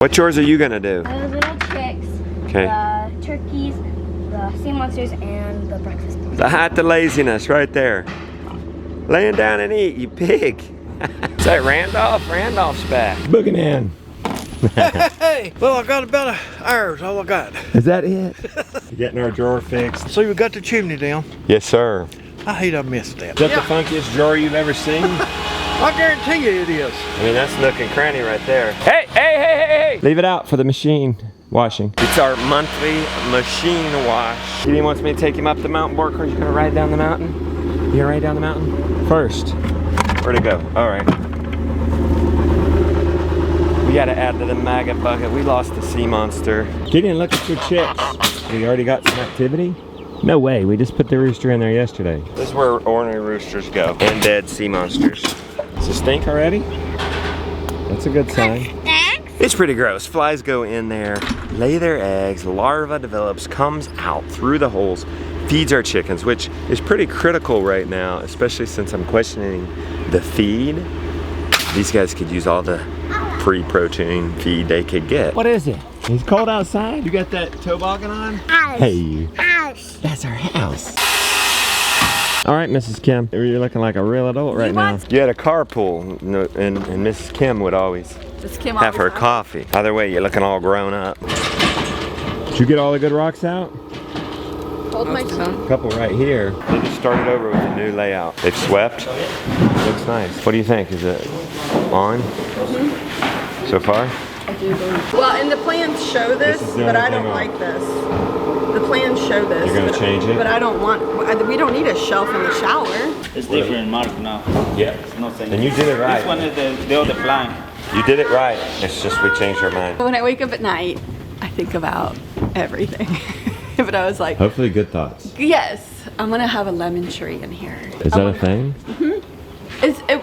What chores are you gonna do? The little chicks, Okay. the turkeys, the sea monsters, and the breakfast monsters. The hide the laziness right there. Laying down and eat, you pig. Is that Randolph? Randolph's back. Booking in. Hey, well, I got about an hour's all I got. Is that it? Getting our drawer fixed. See, we got the chimney down. Yes, sir. I hate I missed that. Is that the funkiest drawer you've ever seen? I guarantee you it is. I mean, that's nook and cranny right there. Hey, hey, hey, hey, hey! Leave it out for the machine washing. It's our monthly machine wash. Edie wants me to take him up the mountain, Borker. You gonna ride down the mountain? You gonna ride down the mountain? First. Where'd it go? All right. We gotta add to the maggot bucket. We lost the sea monster. Gideon, look at your chicks. We already got some activity? No way, we just put the rooster in there yesterday. This is where ornery roosters go. And dead sea monsters. Does it stink already? That's a good sign. It's pretty gross. Flies go in there, lay their eggs, larva develops, comes out through the holes, feeds our chickens, which is pretty critical right now, especially since I'm questioning the feed. These guys could use all the pre-protein feed they could get. What is it? It's cold outside? You got that toboggan on? House. Hey. House. That's our house. All right, Mrs. Kim, you're looking like a real adult right now. You had a carpool, and Mrs. Kim would always have her coffee. Either way, you're looking all grown up. Did you get all the good rocks out? Hold my tongue. A couple right here. They just started over with a new layout. They've swept. Looks nice. What do you think? Is it on so far? I do believe. Well, and the plans show this, is the but only I don't thing on. like this. The plans show this. You're gonna but- change it? But I don't want, we don't need a shelf in the shower. It's different mark now. Yeah. It's nothing. And you did it right. This one is the other plan. You did it right. It's just we changed our mind. When I wake up at night, I think about everything. But I was like, Hopefully good thoughts. yes, I'm gonna have a lemon tree in here. Is that a thing?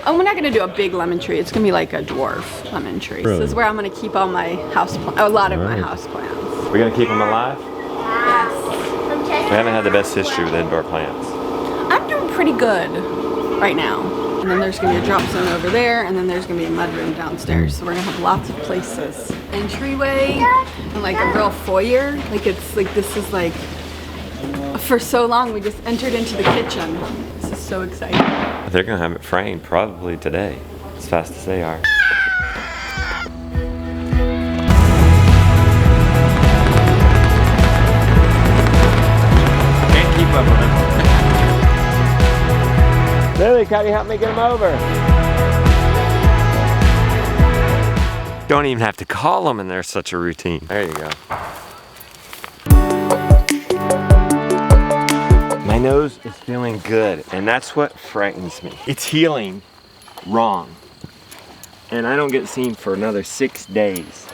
I'm not gonna do a big lemon tree. It's gonna be like a dwarf lemon tree. Really? This is where I'm gonna keep all my a lot of my Right. house plants. We're gonna keep them alive? Yes. We haven't had the best history with indoor plants. I'm doing pretty good right now. And then there's gonna be a drop zone over there, and then there's gonna be a mudroom downstairs. So we're gonna have lots of places. Entryway and like a real foyer. Like it's like this is like for so long we just entered into the kitchen. This is so exciting. They're gonna have it framed probably today, as fast as they are. Can't keep up with them. Lily, can you help me get them over? Don't even have to call them and they're such a routine. There you go. My nose is feeling good, and that's what frightens me. It's healing wrong. And I don't get seen for another 6 days.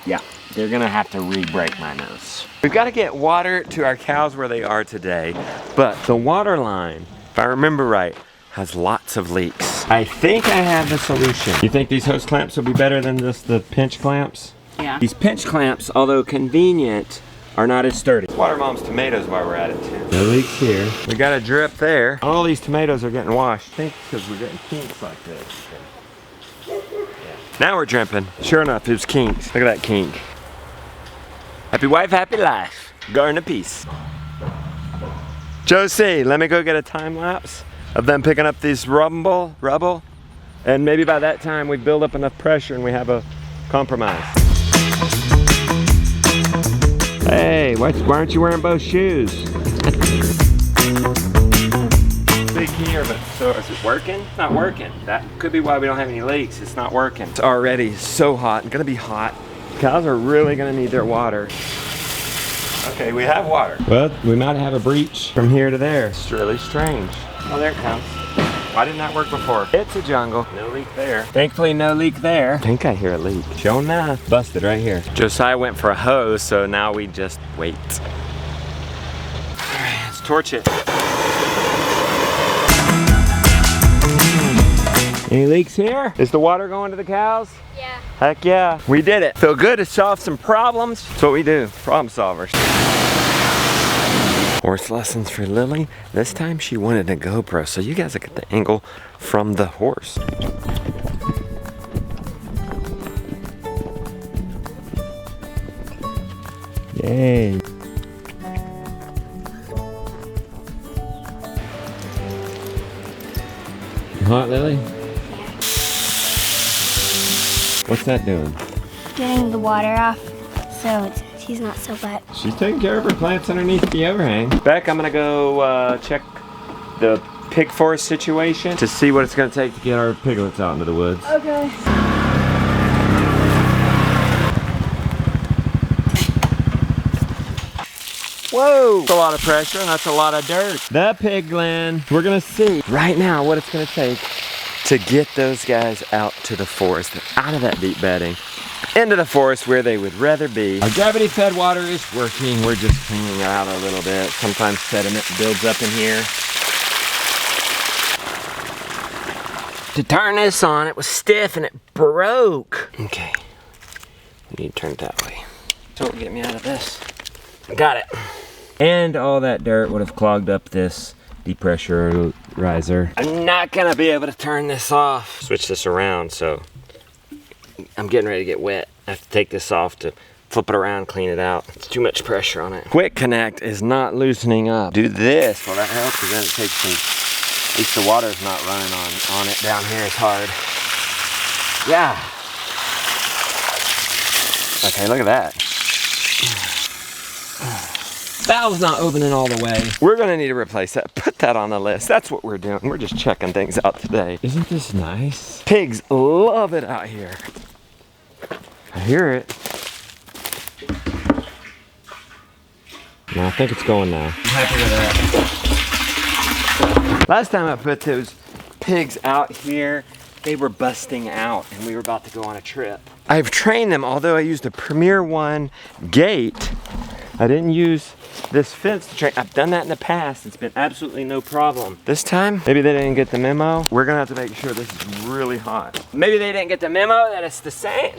Yeah, they're gonna have to re-break my nose. We've got to get water to our cows where they are today, but the water line, if I remember right, has lots of leaks. I think I have the solution. You think these hose clamps will be better than just the pinch clamps? Yeah. These pinch clamps, although convenient, are not as sturdy. Water Mom's tomatoes while we're at it too. No leaks here. We got a drip there. All these tomatoes are getting washed. I think because we're getting kinks like this. Yeah. Now we're dripping. Sure enough, it was kinks. Look at that kink. Happy wife, happy life. Garden of peace. Josie, let me go get a time lapse of them picking up these rubble. And maybe by that time we build up enough pressure and we have a compromise. Hey, why aren't you wearing both shoes? Big here, but so is it working? It's not working. That could be why we don't have any leaks. It's not working. It's already so hot and gonna be hot. Cows are really gonna need their water. Okay, we have water. Well, we might have a breach from here to there. It's really strange. Oh, there it comes. Why didn't that work before? It's a jungle. No leak there. Thankfully, no leak there. I think I hear a leak. Sure enough. Busted right here. Josiah went for a hose, so now we just wait. All right, let's torch it. Any leaks here? Is the water going to the cows? Yeah. Heck yeah. We did it. Feel good to solve some problems. That's what we do. Problem solvers. Horse lessons for Lily. This time she wanted a GoPro, so you guys will get the angle from the horse. Hey. Hot, Lily? What's that doing? Getting the water off so he's not so wet. She's taking care of her plants underneath the overhang. Beck, I'm gonna go check the pig forest situation to see what it's gonna take to get our piglets out into the woods. Okay. Whoa! That's a lot of pressure and that's a lot of dirt. The pigland. We're gonna see right now what it's gonna take to get those guys out to the forest, out of that deep bedding, into the forest where they would rather be. Our gravity fed water is working. We're just cleaning it out a little bit. Sometimes sediment builds up in here. To turn this on, it was stiff and it broke. Okay, we need to turn it that way. Don't get me out of this. Got it. And all that dirt would have clogged up this depressurizer. I'm not gonna be able to turn this off. Switch this around, so I'm getting ready to get wet. I have to take this off to flip it around, clean it out. It's too much pressure on it. Quick connect is not loosening up. Do this, will that help? Because then it takes some, at least the water's not running on it down here as hard. Yeah. Okay, look at that. Valve's not opening all the way. We're gonna need to replace that. Put that on the list. That's what we're doing. We're just checking things out today. Isn't this nice? Pigs love it out here. I hear it. No, I think it's going now. I'm happy with that. Last time I put those pigs out here, they were busting out and we were about to go on a trip. I've trained them, although I used a Premier One gate. I didn't use this fence to train. I've done that in the past. It's been absolutely no problem. This time, maybe they didn't get the memo. We're gonna have to make sure this is really hot. Maybe they didn't get the memo that it's the same,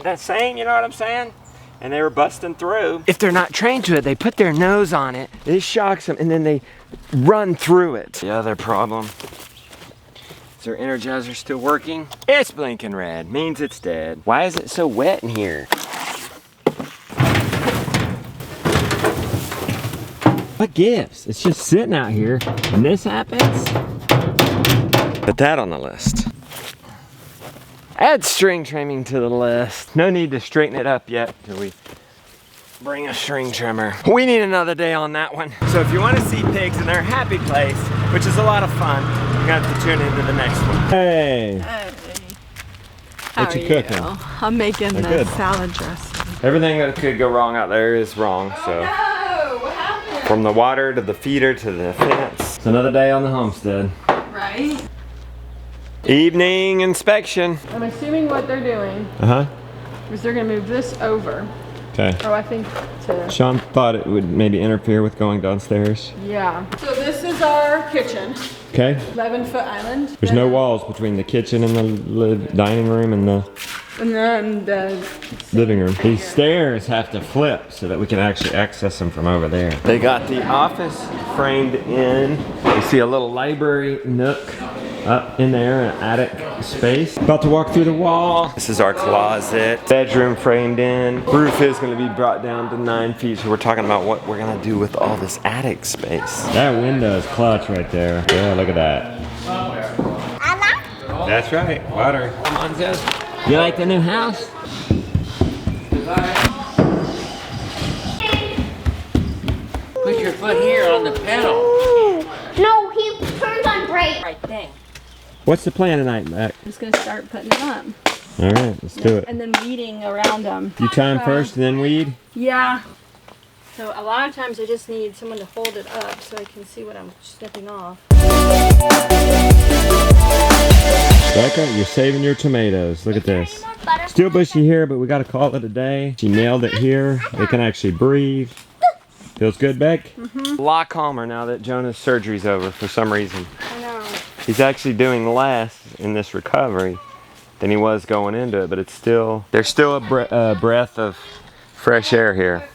you know what I'm saying? And they were busting through. If they're not trained to it, they put their nose on it, it shocks them, and then they run through it. The other problem, is their Energizer still working? It's blinking red, means it's dead. Why is it so wet in here? What gives? It's just sitting out here and this happens? Put that on the list. Add string trimming to the list. No need to straighten it up yet till we bring a string trimmer. We need another day on that one. So if you want to see pigs in their happy place, which is a lot of fun, you have to tune into the next one. Hey. Hey. What you cooking? I'm making the good. salad dressing. Everything that could go wrong out there is wrong, so. No, what happened? From the water to the feeder to the fence. It's another day on the homestead. Right? Evening inspection. I'm assuming what they're doing Uh-huh. is they're gonna move this over. Okay. Oh, I think to, Sean thought it would maybe interfere with going downstairs. yeah. So this is our kitchen, Okay. 11-foot island. There's no walls between the kitchen and the dining room and the And then the living room. These stairs have to flip so that we can actually access them from over there. They got the office framed in. You see a little library nook up in there, an attic space. About to walk through the wall. This is our closet. Bedroom framed in. Roof is going to be brought down to 9 feet, so we're talking about what we're going to do with all this attic space. That window is clutch right there. Yeah, look at that. That's right, water. Come on, Zeus. You like the new house? Put your foot here on the pedal. No, he turns on brake. Right thing. What's the plan tonight, Mac? I'm just gonna start putting them up. All right, let's do it. And then weeding around them. You time first and then weed? Yeah. So a lot of times I just need someone to hold it up so I can see what I'm snipping off. Becca, you're saving your tomatoes. Look at this. Still bushy here, but we got to call it a day. She nailed it here. It can actually breathe. Feels good, Beck? A lot calmer now that Jonah's surgery's over for some reason. I know. He's actually doing less in this recovery than he was going into it, but it's still, there's still a breath of fresh air here.